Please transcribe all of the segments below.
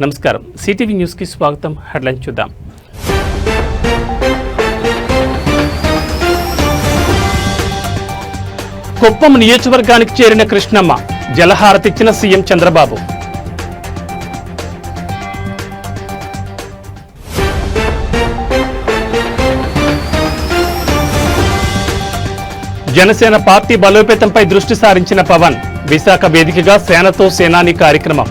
నమస్కారం, సిటీవీ న్యూస్కి స్వాగతం. హెడ్లైన్ చూద్దాం. కుప్పం నియోజకవర్గానికి చేరిన కృష్ణమ్మ జలహారతిచ్చిన సీఎం చంద్రబాబు. జనసేన పార్టీ బలోపేతంపై దృష్టి సారించిన పవన్. విశాఖ వేదికగా సేనతో సేనాని కార్యక్రమం.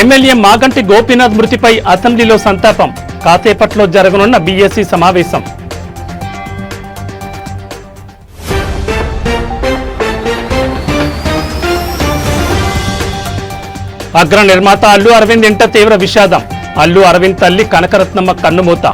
ఎమ్మెల్యే మాగంటి గోపీనాథ్ మృతిపై అసెంబ్లీలో సంతాపం. కాసేపట్లో జరగనున్న బీఎస్సీ సమావేశం. అగ్ర నిర్మాత అల్లు అరవింద్ ఇంట తీవ్ర విషాదం. అల్లు అరవింద్ తల్లి కనకరత్నమ్మ కన్నుమూత.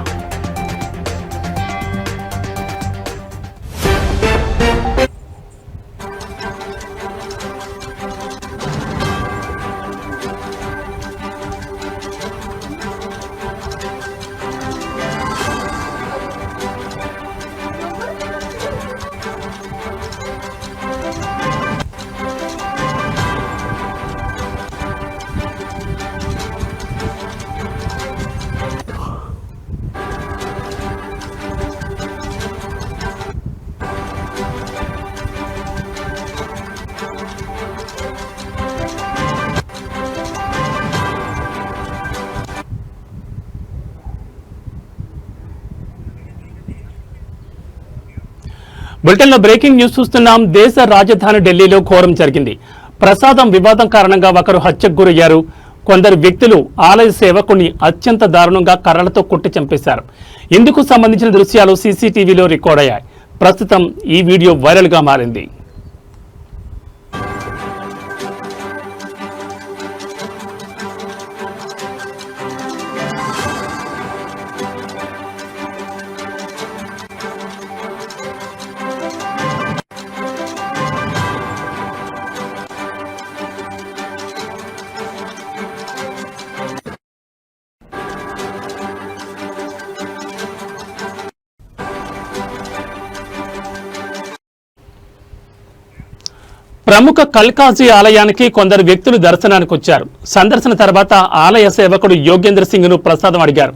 బులెటిన్లో బ్రేకింగ్ న్యూస్ చూస్తున్నాం. దేశ రాజధాని ఢిల్లీలో ఘోరం జరిగింది. ప్రసాదం వివాదం కారణంగా ఒకరు హత్యకు గురయ్యారు. కొందరు వ్యక్తులు ఆలయ సేవకుని అత్యంత దారుణంగా కర్రలతో కొట్టి చంపేశారు. ఇందుకు సంబంధించిన దృశ్యాలు సీసీటీవీలో రికార్డ్ అయ్యాయి. ప్రస్తుతం ఈ వీడియో వైరల్గా మారింది. ప్రముఖ కల్కాజీ ఆలయానికి కొందరు వ్యక్తులు దర్శనానికి వచ్చారు. సందర్శన తర్వాత ఆలయ సేవకుడు యోగేంద్ర సింగ్ ను ప్రసాదం అడిగారు.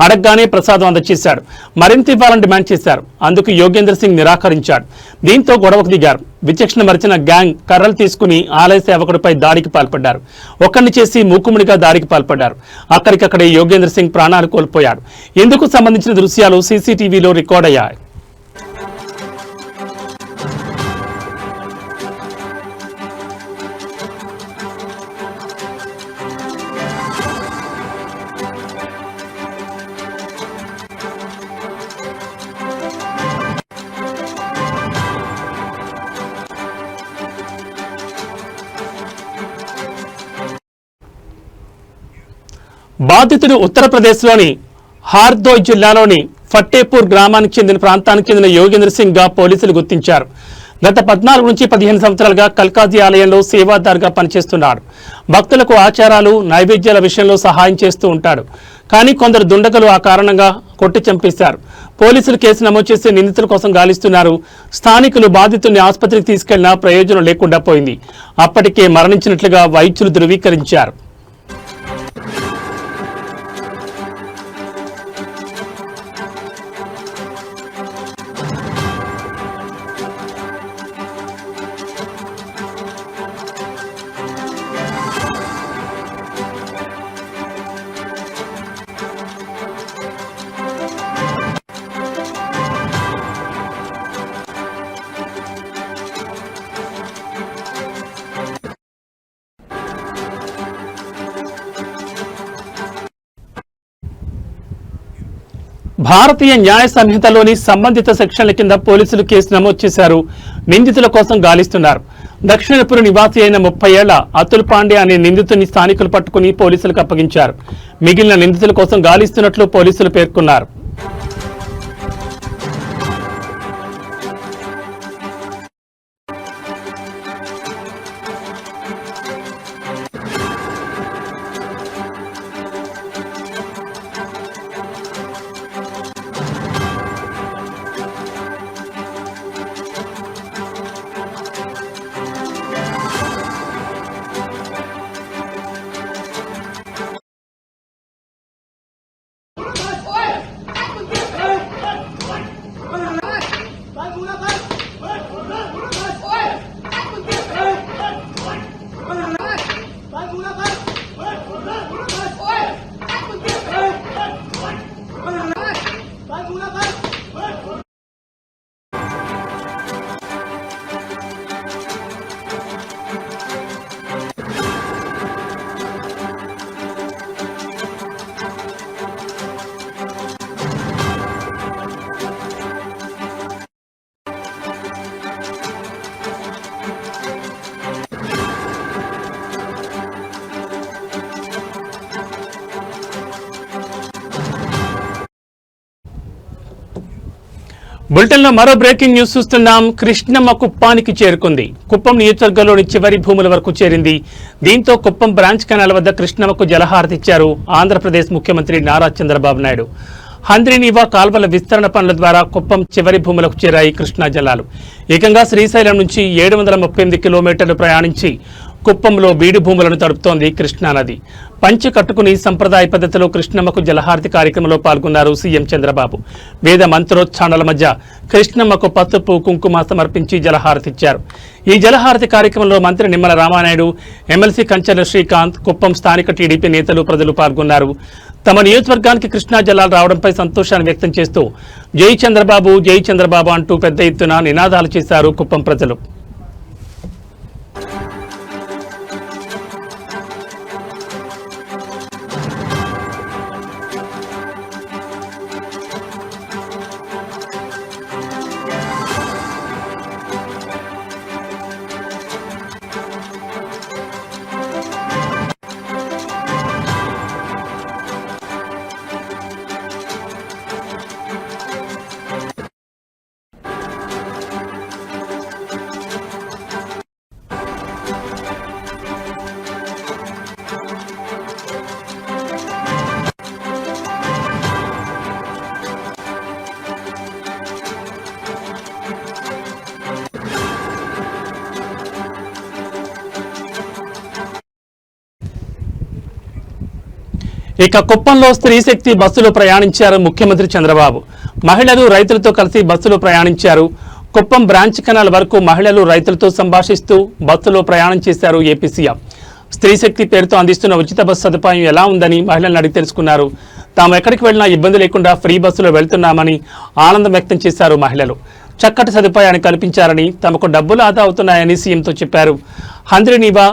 అడగగానే ప్రసాదం అందచేశాడు. మరింత ఇవ్వాలని డిమాండ్ చేశారు. అందుకు యోగేంద్ర సింగ్ నిరాకరించాడు. దీంతో గొడవకు దిగారు. విచక్షణ మరిచిన గ్యాంగ్ కర్రలు తీసుకుని ఆలయ సేవకుడిపై దాడికి పాల్పడ్డారు. ఒక్కరిని చేసి మూకుముడిగా దాడికి పాల్పడ్డారు. అక్కడికక్కడే యోగేంద్ర సింగ్ ప్రాణాలు కోల్పోయాడు. ఇందుకు సంబంధించిన దృశ్యాలు సీసీటీవీలో రికార్డ్ అయ్యాయి. బాధితుడు ఉత్తరప్రదేశ్లోని హార్దోయ్ జిల్లాలోని ఫట్టేపూర్ గ్రామానికి చెందిన ప్రాంతానికి చెందిన యోగేంద్ర సింగ్ గా పోలీసులు గుర్తించారు. గత 14 నుంచి 15 సంవత్సరాలుగా కల్కాజీ ఆలయంలో సేవాదారుగా పనిచేస్తున్నాడు. భక్తులకు ఆచారాలు, నైవేద్యాల విషయంలో సహాయం చేస్తూ ఉంటాడు. కానీ కొందరు దుండగులు ఆ కారణంగా కొట్టి చంపేశారు. పోలీసులు కేసు నమోదు చేసి నిందితుల కోసం గాలిస్తున్నారు. స్థానికులు బాధితుల్ని ఆసుపత్రికి తీసుకెళ్లినా ప్రయోజనం లేకుండా పోయింది. అప్పటికే మరణించినట్లుగా వైద్యులు ధృవీకరించారు. భారతీయ న్యాయ సంహితలోని సంబంధిత సెక్షన్ల కింద పోలీసులు కేసు నమోదు చేశారు. నిందితుల కోసం గాలిస్తున్నారు. దక్షిణపురి నివాసి అయిన 30 ఏళ్ల అతుల్ పాండే అనే నిందితుని స్థానికులు పట్టుకుని పోలీసులకు అప్పగించారు. మిగిలిన నిందితుల కోసం గాలిస్తున్నట్లు పోలీసులు పేర్కొన్నారు. బులెటిన్లో మరో బ్రేకింగ్ న్యూస్ చూస్తున్నాం. కృష్ణమ్మ కుప్పానికి చేరుకుంది. కుప్పం నియోజకవర్గంలోని చివరి భూముల వరకు చేరింది. దీంతో కుప్పం బ్రాంచ్ కెనాల్ వద్ద కృష్ణమ్మకు జలహారతిచ్చారు ఆంధ్రప్రదేశ్ ముఖ్యమంత్రి నారా చంద్రబాబు నాయుడు. హంద్రీనీవా కాల్వల విస్తరణ పనుల ద్వారా కుప్పం చివరి భూములకు చేరాయి కృష్ణా జలాలు. ఏకంగా శ్రీశైలం నుంచి 738 కిలోమీటర్లు ప్రయాణించి కుప్పంలో బీడు భూములను తడుపుతోంది కృష్ణానది. పంచె కట్టుకుని సంప్రదాయ పద్ధతిలో కృష్ణమ్మకు జలహారతి కార్యక్రమంలో పాల్గొన్నారు సీఎం చంద్రబాబు. వేద మంత్రోచ్చారణల మధ్య కృష్ణమ్మకు పసుపు కుంకుమ సమర్పించి జలహారతిచ్చారు. ఈ జలహారతి కార్యక్రమంలో మంత్రి నిమ్మల రామానాయుడు, ఎమ్మెల్సీ కంచెల శ్రీకాంత్, కుప్పం స్థానిక టీడీపీ నేతలు, ప్రజలు పాల్గొన్నారు. తమ నియోజకవర్గానికి కృష్ణా జలాలు రావడంపై సంతోషాన్ని వ్యక్తం చేస్తూ జై చంద్రబాబు, జై చంద్రబాబు అంటూ పెద్ద ఎత్తున నినాదాలు చేశారు కుప్పం ప్రజలు. ఇక కుప్పంలో స్త్రీ శక్తి బస్సులో ప్రయాణించారు ముఖ్యమంత్రి చంద్రబాబు. మహిళలు రైతులతో కలిసి బస్సులో ప్రయాణించారు. కుప్పం బ్రాంచ్ కెనాల్ వరకు మహిళలు రైతులతో సంభాషిస్తూ బస్సులో ప్రయాణం చేశారు ఏపీ సీఎం. స్త్రీ శక్తి పేరుతో అందిస్తున్న ఉచిత బస్సు సదుపాయం ఎలా ఉందని మహిళలను అడిగి తెలుసుకున్నారు. తాము ఎక్కడికి వెళ్లినా ఇబ్బంది లేకుండా ఫ్రీ బస్సులో వెళ్తున్నామని ఆనందం వ్యక్తం చేశారు మహిళలు. చక్కటి సదుపాయాన్ని కల్పించారని, తమకు డబ్బులు ఆదా అవుతున్నాయని సీఎంతో చెప్పారు. హంద్రీనీవా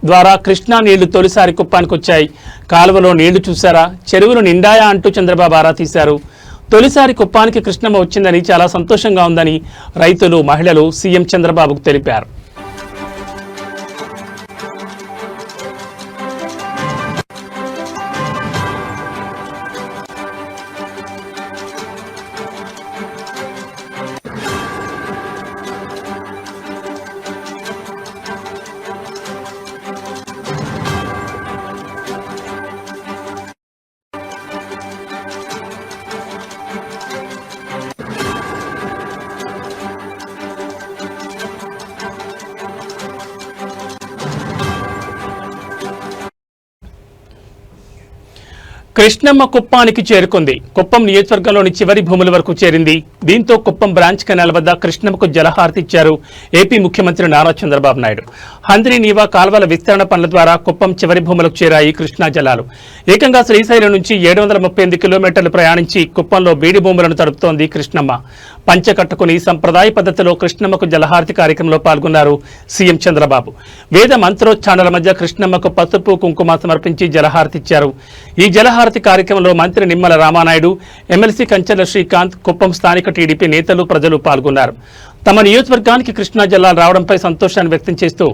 ద్వారా కృష్ణా నీళ్లు తొలిసారి కుప్పానికి వచ్చాయి. కాలువలో నీళ్లు చూశారా, చెరువులు నిండాయా అంటూ చంద్రబాబు ఆరా తీశారు. తొలిసారి కుప్పానికి కృష్ణమ్మ వచ్చిందని చాలా సంతోషంగా ఉందని రైతులు, మహిళలు సీఎం చంద్రబాబుకు తెలిపారు. కృష్ణమ్మ కుప్పానికి చేరుకుంది. కుప్పం నియోజకవర్గంలోని చివరి భూముల వరకు చేరింది. దీంతో కుప్పం బ్రాంచ్ కెనాల్ వద్ద కృష్ణమ్మకు జలహారతి ఇచ్చారు ఏపీ ముఖ్యమంత్రి నారా చంద్రబాబు నాయుడు. హంద్రీనీవా కాల్వల విస్తరణ పనుల ద్వారా కుప్పం చివరి భూములకు చేరాయి కృష్ణా జలాలు. ఏకంగా శ్రీశైలం నుంచి 738 కిలోమీటర్లు ప్రయాణించి కుప్పంలో బీడి భూములను తడుపుతోంది కృష్ణమ్మ. పంచె కట్టుకుని సంప్రదాయ పద్ధతిలో కృష్ణమ్మకు జలహారతి కార్యక్రమంలో పాల్గొన్నారు సీఎం చంద్రబాబు. వేద మంత్రోచ్చారణల మధ్య కృష్ణమ్మకు పసుపు కుంకుమ సమర్పించి జలహారతిచ్చారు. ఈ జలహారతి కార్యక్రమంలో మంత్రి నిమ్మల రామానాయుడు, ఎమ్మెల్సీ కంచెల శ్రీకాంత్, కుప్పం స్థానిక టీడీపీ నేతలు, ప్రజలు పాల్గొన్నారు. తమ నియోజకవర్గానికి కృష్ణా జలాలు రావడంపై సంతోషాన్ని వ్యక్తం చేస్తూ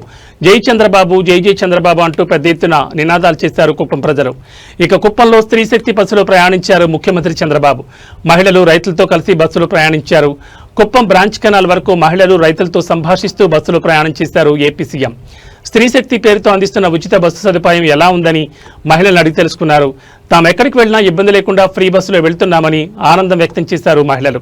జై చంద్రబాబు, జై జై చంద్రబాబు అంటూ పెద్ద ఎత్తున నినాదాలు చేశారు కుప్పం ప్రజలు. ఇక కుప్పంలో స్త్రీ శక్తి బస్సులో ప్రయాణించారు ముఖ్యమంత్రి చంద్రబాబు. మహిళలు రైతులతో కలిసి బస్సులో ప్రయాణించారు. కుప్పం బ్రాంచ్ కెనాల్ వరకు మహిళలు రైతులతో సంభాషిస్తూ బస్సులో ప్రయాణం చేశారు ఏపీ సీఎం. స్త్రీ శక్తి పేరుతో అందిస్తున్న ఉచిత బస్సు సదుపాయం ఎలా ఉందని మహిళలను అడిగి తెలుసుకున్నారు. తాము ఎక్కడికి వెళ్లినా ఇబ్బంది లేకుండా ఫ్రీ బస్సులో వెళ్తున్నామని ఆనందం వ్యక్తం చేశారు మహిళలు.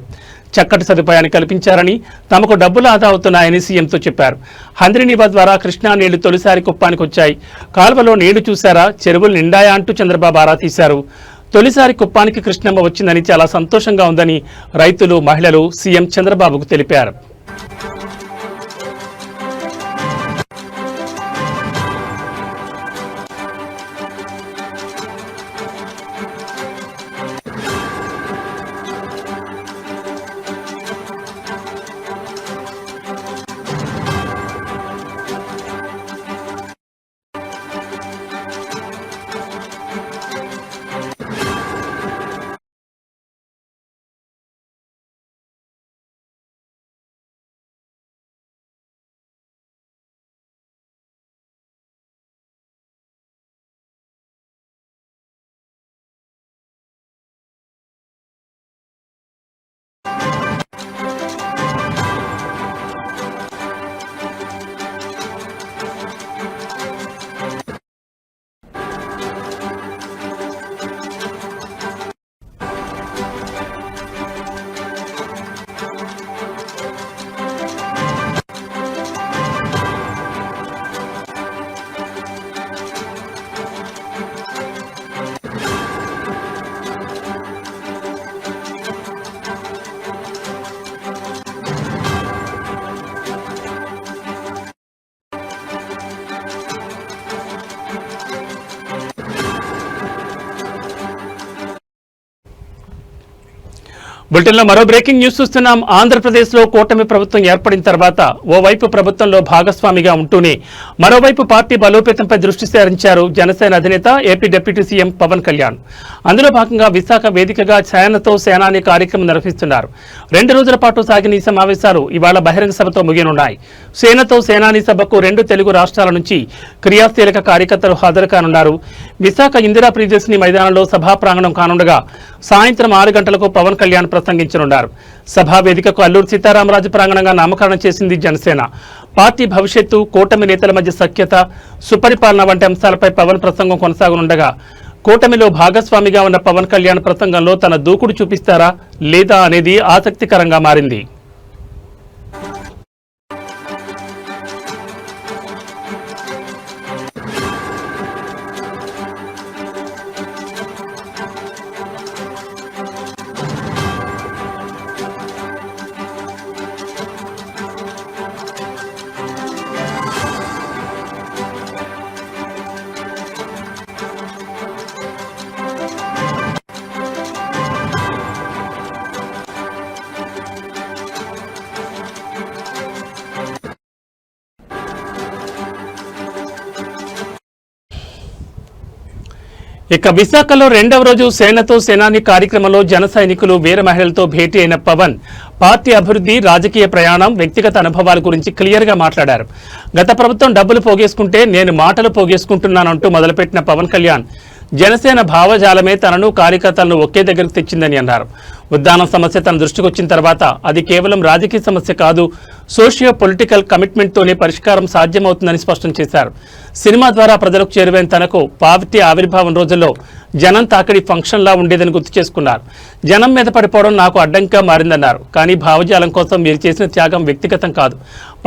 చక్కటి సదుపాయాన్ని కల్పించారని, తమకు డబ్బులు ఆదా అవుతున్నాయని సీఎంతో చెప్పారు. హంద్రీనీవా ద్వారా కృష్ణా నీళ్లు తొలిసారి కుప్పానికి వచ్చాయి. కాలువలో నీళ్లు చూశారా, చెరువులు నిండాయా అంటూ చంద్రబాబు ఆరా తీశారు. తొలిసారి కుప్పానికి కృష్ణమ్మ వచ్చిందని చాలా సంతోషంగా ఉందని రైతులు, మహిళలు సీఎం చంద్రబాబుకు తెలిపారు. బులెటిన్లో మరో బ్రేకింగ్ న్యూస్ చూస్తున్నాం. ఆంధ్రప్రదేశ్లో కూటమి ప్రభుత్వం ఏర్పడిన తర్వాత ఓవైపు ప్రభుత్వంలో భాగస్వామిగా ఉంటూనే మరోవైపు పార్టీ బలోపేతంపై దృష్టి సారించారు జనసేన అధినేత AP deputy CM Pawan Kalyan. అందులో భాగంగా విశాఖ వేదికగా సేనతో సేనాని కార్యక్రమం నిర్వహిస్తున్నారు. 2 రోజుల పాటు సాగిన ఈ సమావేశాలు ఇవాళ బహిరంగ సభతో ముగియనున్నాయి. సేనతో సేనాని సభకు 2 తెలుగు రాష్ట్రాల నుంచి క్రియాశీలక కార్యకర్తలు హాజరు కానున్నారు. విశాఖ ఇందిరా ప్రియదర్శిని మైదానంలో సభా ప్రాంగణం కానుండగా సాయంత్రం 6 గంటలకు పవన్ కళ్యాణ్ ప్రసంగించనున్నారు. సభా వేదికకు అల్లూరు సీతారామరాజు ప్రాంగణంగా నామకరణం చేసింది జనసేన. పార్టీ భవిష్యత్తు, కూటమి నేతల మధ్య సఖ్యత, సుపరిపాలన వంటి అంశాలపై పవన్ ప్రసంగం కొనసాగనుండగా కూటమిలో భాగస్వామిగా ఉన్న పవన్ కళ్యాణ్ ప్రసంగంలో తన దూకుడు చూపిస్తారా లేదా అనేది ఆసక్తికరంగా మారింది. ఇక విశాఖలో 2వ రోజు సేనతో సేనాని కార్యక్రమంలో జన సైనికులు, వీర మహిళలతో భేటీ అయిన పవన్ పార్టీ అభివృద్ధి, రాజకీయ ప్రయాణం, వ్యక్తిగత అనుభవాల గురించి క్లియర్గా మాట్లాడారు. గత ప్రభుత్వం డబ్బులు పోగేసుకుంటే నేను మాటలు పోగేసుకుంటున్నానంటూ మొదలుపెట్టిన పవన్ కళ్యాణ్ జనసేన భావజాలమే తనను, కార్యకర్తలను ఒకే దగ్గరకు తెచ్చిందని అన్నారు. ఉద్దానం సమస్య తన దృష్టికి వచ్చిన తర్వాత అది కేవలం రాజకీయ సమస్య కాదు, సోషియో పొలిటికల్ కమిట్మెంట్తోనే పరిష్కారం సాధ్యమవుతుందని స్పష్టం చేశారు. సినిమా ద్వారా ప్రజలకు చేరువైన తనకు పార్టీ ఆవిర్భావం రోజుల్లో జనం తాకిడి ఫంక్షన్లా ఉండేదని గుర్తు చేసుకున్నారు. జనం మీద పడిపోవడం నాకు అడ్డంగా మారిందన్నారు. కానీ భావజాలం కోసం మీరు చేసిన త్యాగం వ్యక్తిగతం కాదు,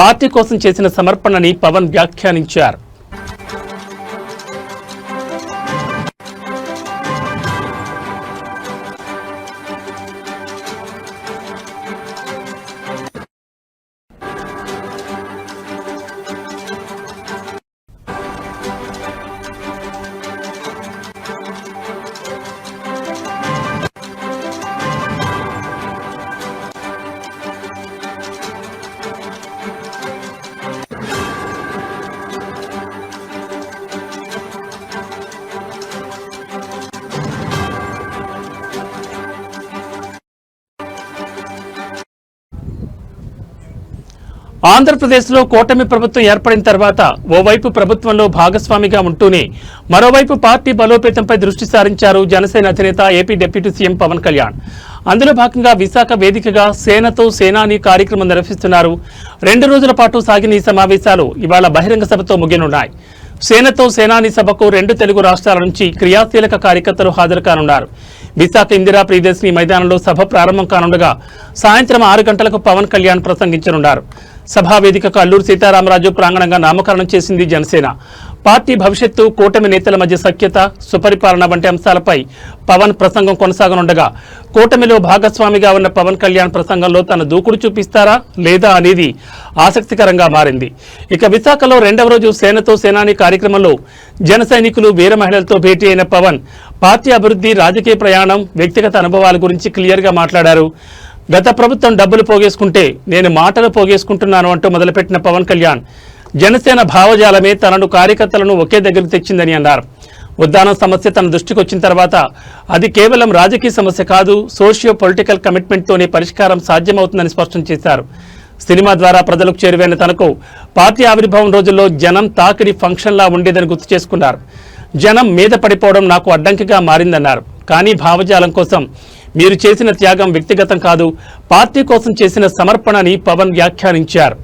పార్టీ కోసం చేసిన సమర్పణని పవన్ వ్యాఖ్యానించారు. ఆంధ్రప్రదేశ్లో కూటమి ప్రభుత్వం ఏర్పడిన తర్వాత ఓవైపు ప్రభుత్వంలో భాగస్వామిగా ఉంటూనే మరోవైపు పార్టీ బలోపేతంపై దృష్టి సారించారు జనసేన అధినేత AP deputy CM Pawan Kalyan. అందులో భాగంగా విశాఖ వేదికగా సేనతో సేనాని కార్యక్రమం నిర్వహిస్తున్నారు. 2 రోజుల పాటు సాగిన ఈ సమావేశాలు ఇవాళ బహిరంగ సభతో ముగియనున్నాయి. సేనతో సేనాని సభకు 2 తెలుగు రాష్ట్రాల నుంచి క్రియాశీలక కార్యకర్తలు హాజరు కానున్నారు. విశాఖ ఇందిరా ప్రియదర్శిని మైదానంలో సభ ప్రారంభం కానుండగా సాయంత్రం 6 గంటలకు పవన్ కళ్యాణ్ ప్రసంగించనున్నారు. సభా వేదికకు అల్లూరు సీతారామరాజు ప్రాంగణంగా నామకరణం చేసింది జనసేన. పార్టీ భవిష్యత్తు, కూటమి నేతల మధ్య సఖ్యత, సుపరిపాలన వంటి అంశాలపై పవన్ ప్రసంగం కొనసాగనుండగా కూటమిలో భాగస్వామిగా ఉన్న పవన్ కళ్యాణ్ ప్రసంగంలో తన దూకుడు చూపిస్తారా లేదా అనేది ఆసక్తికరంగా మారింది. ఇక విశాఖలో 2వ రోజు సేనతో సేనాని కార్యక్రమంలో జన సైనికులు, వీర మహిళలతో భేటీ అయిన పవన్ పార్టీ అభివృద్ధి, రాజకీయ ప్రయాణం, వ్యక్తిగత అనుభవాల గురించి క్లియర్గా మాట్లాడారు. గత ప్రభుత్వం డబ్బులు పోగేసుకుంటే నేను మాటలు పోగేసుకుంటున్నాను అంటూ మొదలుపెట్టిన పవన్ కళ్యాణ్ జనసేన భావజాలమే తనను, కార్యకర్తలను ఒకే దగ్గరకు తెచ్చిందని అన్నారు. ఉద్దానం సమస్య తన దృష్టికి వచ్చిన తర్వాత అది కేవలం రాజకీయ సమస్య కాదు, సోషియో పొలిటికల్ కమిట్మెంట్తోనే పరిష్కారం సాధ్యమవుతుందని స్పష్టం చేశారు. సినిమా ద్వారా ప్రజలకు చేరువైన తనకు పార్టీ ఆవిర్భావం రోజుల్లో జనం తాకిడి ఫంక్షన్లా ఉండేదని గుర్తు చేసుకున్నారు. జనం మీద పడిపోవడం నాకు అడ్డంకిగా మారిందన్నారు. కానీ భావజాలం కోసం మీరు చేసిన త్యాగం వ్యక్తిగతం కాదు, పార్టీ కోసం చేసిన సమర్పణని పవన్ వ్యాఖ్యానించారు.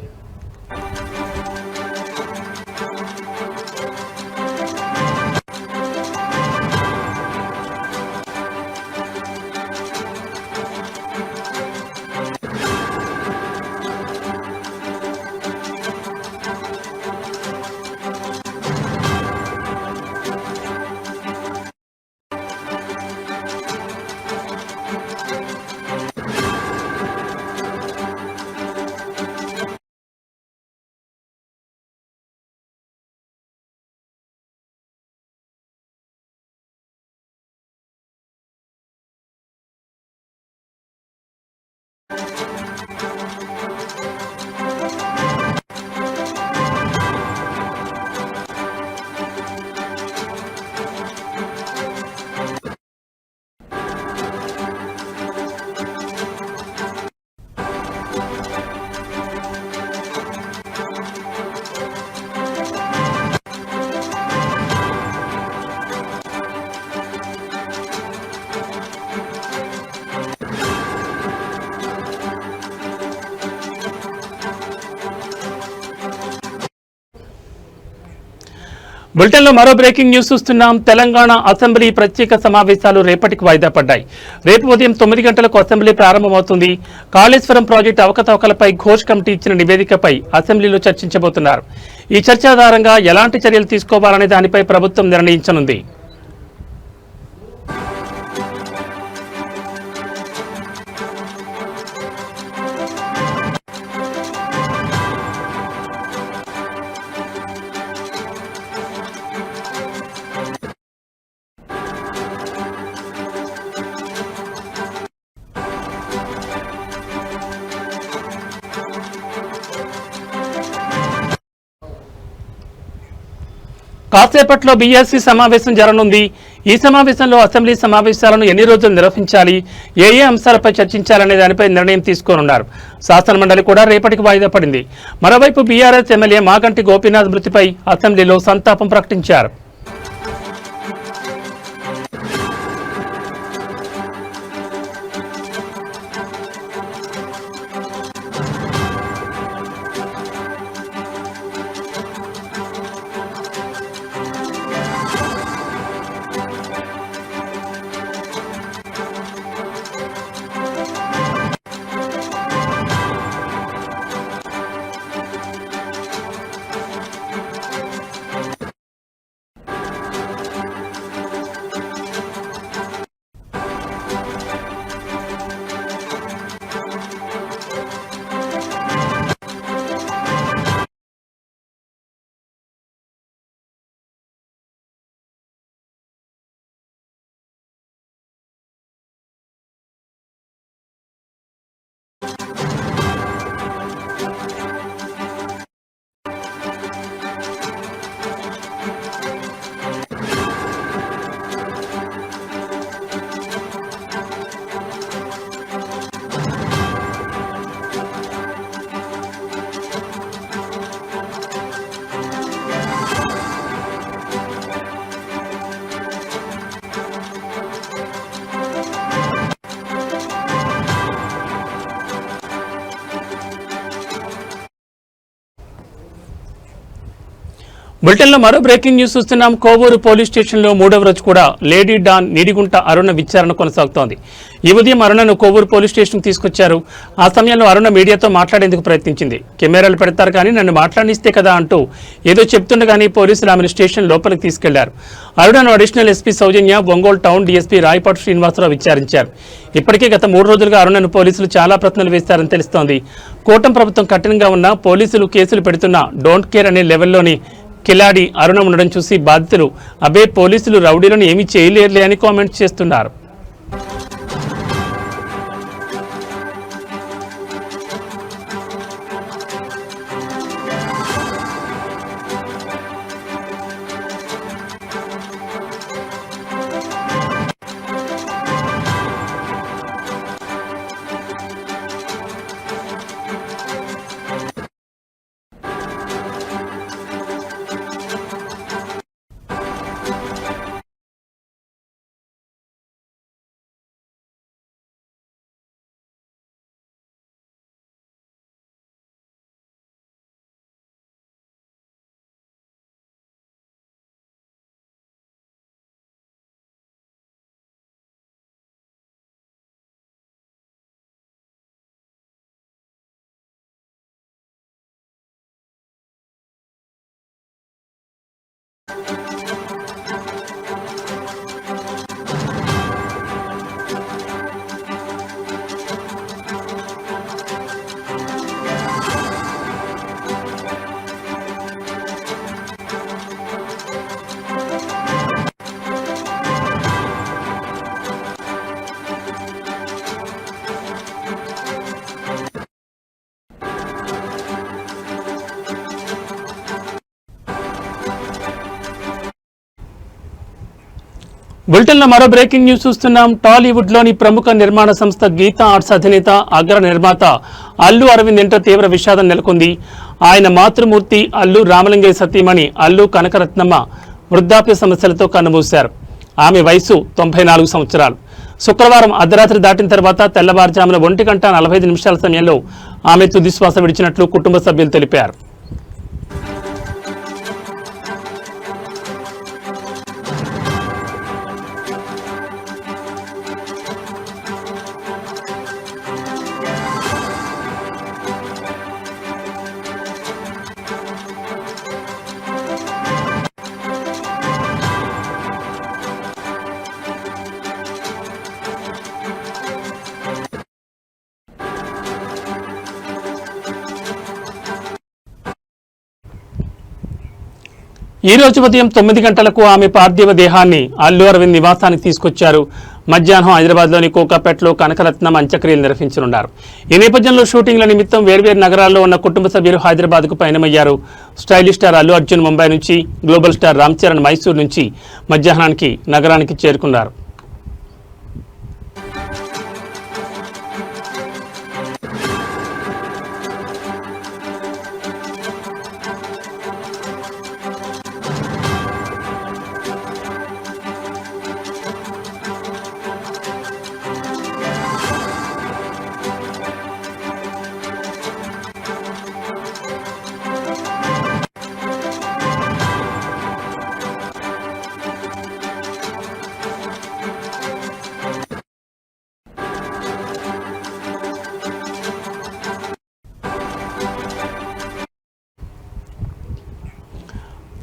బులెటిన్లో మరో బ్రేకింగ్ న్యూస్ చూస్తున్నాం. తెలంగాణ అసెంబ్లీ ప్రత్యేక సమావేశాలు రేపటికి వాయిదా పడ్డాయి. రేపు ఉదయం 9 గంటలకు అసెంబ్లీ ప్రారంభమవుతుంది. కాళేశ్వరం ప్రాజెక్టు అవకతవకలపై ఘోష్ కమిటీ ఇచ్చిన నివేదికపై అసెంబ్లీలో చర్చించబోతున్నారు. ఈ చర్చ ఆధారంగా ఎలాంటి చర్యలు తీసుకోవాలనే దానిపై ప్రభుత్వం నిర్ణయించనుంది. కాసేపట్లో బీఎస్సీ సమావేశం జరగనుంది. ఈ సమావేశంలో అసెంబ్లీ సమావేశాలను ఎన్ని రోజులు నిర్వహించాలి, ఏ అంశాలపై చర్చించాలనే దానిపై నిర్ణయం తీసుకోనున్నారు. శాసనమండలి కూడా రేపటికి వాయిదా పడింది. మరోవైపు బీఆర్ఎస్ ఎమ్మెల్యే మాగంటి గోపీనాథ్ మృతిపై అసెంబ్లీలో సంతాపం ప్రకటించారు. బులెటిన్లో మరో బ్రేకింగ్ న్యూస్ చూస్తున్నాం. కోవూరు పోలీస్ స్టేషన్లో 3వ రోజు కూడా లేడీ డాన్ నిడిగుంట అరుణ విచారణ కొనసాగుతోంది. ఈ ఉదయం అరుణను కోవూరు పోలీస్ స్టేషన్కు తీసుకొచ్చారు. ఆ సమయంలో అరుణ మీడియాతో మాట్లాడేందుకు ప్రయత్నించింది. కెమెరాలు పెడతారు కానీ నన్ను మాట్లాడిస్తే కదా అంటూ ఏదో చెప్తుండగానే పోలీసులు ఆమెను స్టేషన్ లోపలికి తీసుకెళ్లారు. అరుణను అడిషనల్ ఎస్పీ సౌజన్య, ఒంగోలు టౌన్ డీఎస్పీ రాయపాటు శ్రీనివాసరావు విచారించారు. ఇప్పటికే గత 3 రోజులుగా అరుణను పోలీసులు చాలా ప్రశ్నలు వేస్తారని తెలుస్తోంది. కూటమి ప్రభుత్వం కఠినంగా ఉన్న పోలీసులు కేసులు పెడుతున్న డోంట్ కేర్ అనే లెవెల్లోని కిలాడి అరుణ ఉండడం చూసి బాధితులు అబే పోలీసులు రౌడీలను ఏమీ చేయలేరులే అని కామెంట్స్ చేస్తున్నారు. బులెటిన్లో మరో బ్రేకింగ్ న్యూస్ చూస్తున్నాం. టాలీవుడ్లోని ప్రముఖ నిర్మాణ సంస్థ గీతా ఆర్ట్స్ అధినేత, అగ్ర నిర్మాత అల్లు అరవింద్ ఇంట తీవ్ర విషాదం నెలకొంది. ఆయన మాతృమూర్తి అల్లు రామలింగయ్య సతీమణి అల్లు కనకరత్నమ్మ వృద్ధాప్య సమస్యలతో కన్నుమూశారు. ఆమె వయసు 94 సంవత్సరాలు. శుక్రవారం అర్ధరాత్రి దాటిన తర్వాత తెల్లవారుజామున 1:45 సమయంలో ఆమె తుదిశ్వాస విడిచినట్లు కుటుంబ సభ్యులు తెలిపారు. ఈ రోజు ఉదయం 9 గంటలకు ఆమె పార్థివ దేహాన్ని అల్లు అరవింద్ నివాసానికి తీసుకొచ్చారు. మధ్యాహ్నం హైదరాబాద్లోని కోకాపేటలో కనకరత్నం అంత్యక్రియలు నిర్వహించనున్నారు. ఈ నేపథ్యంలో షూటింగ్ల నిమిత్తం వేర్వేరు నగరాల్లో ఉన్న కుటుంబ సభ్యులు హైదరాబాద్కు పయనమయ్యారు. స్టైలిష్ స్టార్ అల్లు అర్జున్ ముంబై నుంచి, గ్లోబల్ స్టార్ రామ్ చరణ్ మైసూర్ నుంచి మధ్యాహ్నానికి నగరానికి చేరుకున్నారు.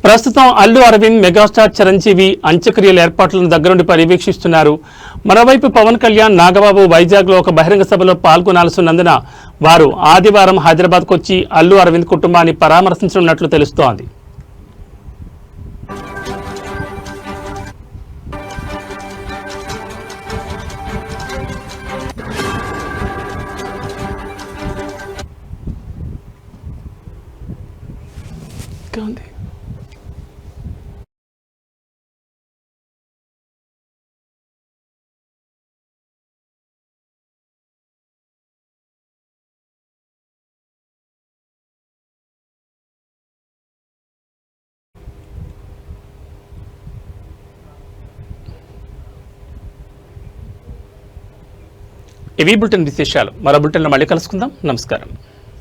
ప్రస్తుతం అల్లు అరవింద్, మెగాస్టార్ చిరంజీవి అంత్యక్రియల ఏర్పాట్లను దగ్గరుండి పర్యవేక్షిస్తున్నారు. మరోవైపు పవన్ కళ్యాణ్, నాగబాబు వైజాగ్లో ఒక బహిరంగ సభలో పాల్గొనాల్సినందున వారు ఆదివారం హైదరాబాద్కు వచ్చి అల్లు అరవింద్ కుటుంబాన్ని పరామర్శించనున్నట్లు తెలుస్తోంది. ఇవి బులెటిన్ విశేషాలు. మరో బులెటిన్లో మళ్ళీ కలుసుకుందాం. నమస్కారం.